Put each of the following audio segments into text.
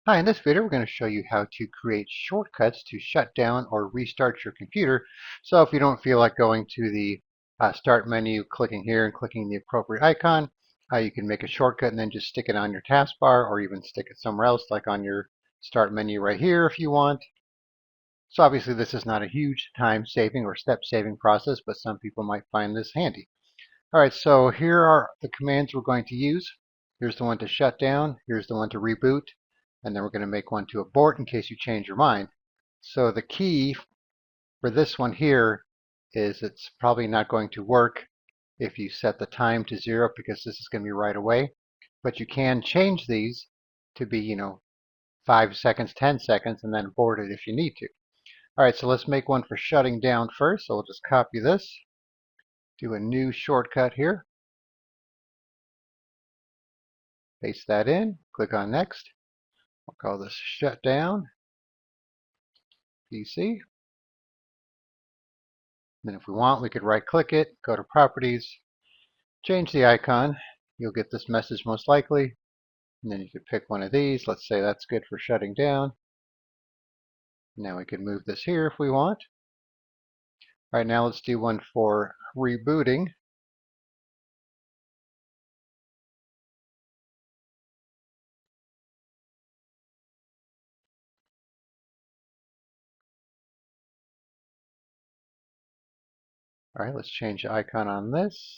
Hi, in this video we're going to show you how to create shortcuts to shut down or restart your computer. So if you don't feel like going to the start menu, clicking here and clicking the appropriate icon, you can make a shortcut and then just stick it on your taskbar or even stick it somewhere else like on your start menu right here if you want. So obviously this is not a huge time saving or step saving process, but some people might find this handy. Alright, so here are the commands we're going to use. Here's the one to shut down, here's the one to reboot, and then we're going to make one to abort in case you change your mind. So the key for this one here is it's probably not going to work if you set the time to 0 because this is going to be right away. But you can change these to be, 5 seconds, 10 seconds, and then abort it if you need to. Alright, so let's make one for shutting down first. So we'll just copy this, do a new shortcut here, paste that in, click on next. We'll call this Shutdown PC. Then if we want, we could right click it, go to Properties, change the icon. You'll get this message most likely. And then you could pick one of these. Let's say that's good for shutting down. Now we can move this here if we want. All right, now let's do one for rebooting. All right, let's change the icon on this.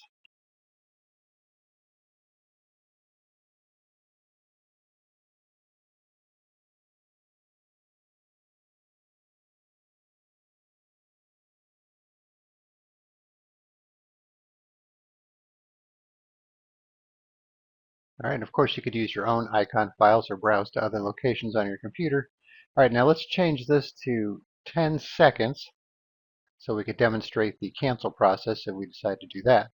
All right, and of course you could use your own icon files or browse to other locations on your computer. All right, now let's change this to 10 seconds so we could demonstrate the cancel process if we decide to do that.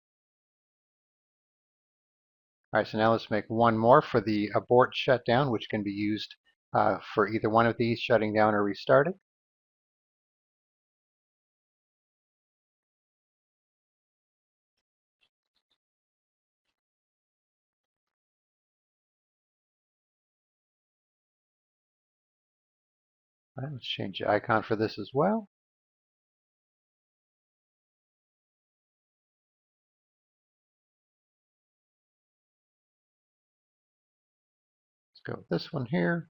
All right, so now let's make one more for the abort shutdown, which can be used for either one of these, shutting down or restarting. All right, let's change the icon for this as well. Let's go with this one here.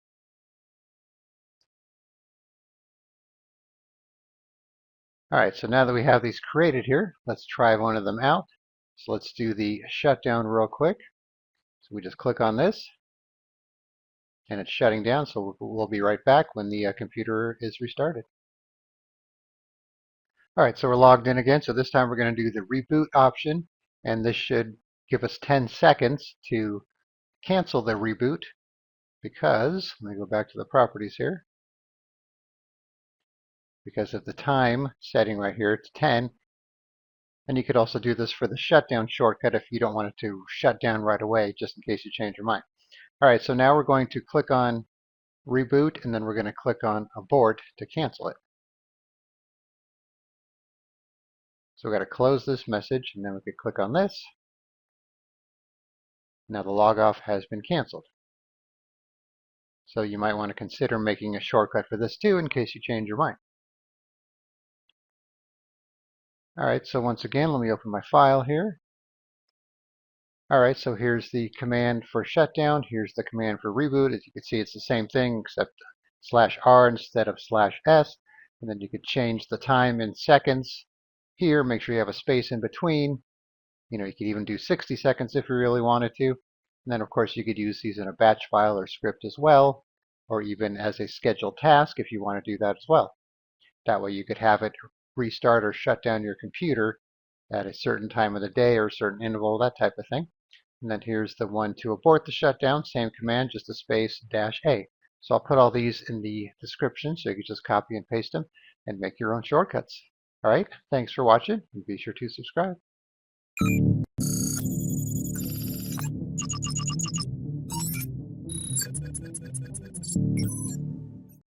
All right, so now that we have these created here, let's try one of them out. So let's do the shutdown real quick. So we just click on this, and it's shutting down, so we'll be right back when the computer is restarted. All right, so we're logged in again. So this time we're going to do the reboot option, and this should give us 10 seconds to cancel the reboot because, let me go back to the properties here, because of the time setting right here, it's 10. And you could also do this for the shutdown shortcut if you don't want it to shut down right away, just in case you change your mind. All right, so now we're going to click on reboot, and then we're going to click on abort to cancel it. So we've got to close this message, and then we could click on this. Now the log off has been canceled. So you might want to consider making a shortcut for this too in case you change your mind. All right, so once again, let me open my file here. All right, so here's the command for shutdown. Here's the command for reboot. As you can see, it's the same thing except /R instead of /S. And then you could change the time in seconds here. Make sure you have a space in between. You could even do 60 seconds if you really wanted to. And then, of course, you could use these in a batch file or script as well, or even as a scheduled task if you want to do that as well. That way you could have it restart or shut down your computer at a certain time of the day or a certain interval, that type of thing. And then here's the one to abort the shutdown, same command, just a space -A. So I'll put all these in the description so you can just copy and paste them and make your own shortcuts. All right, thanks for watching, and be sure to subscribe.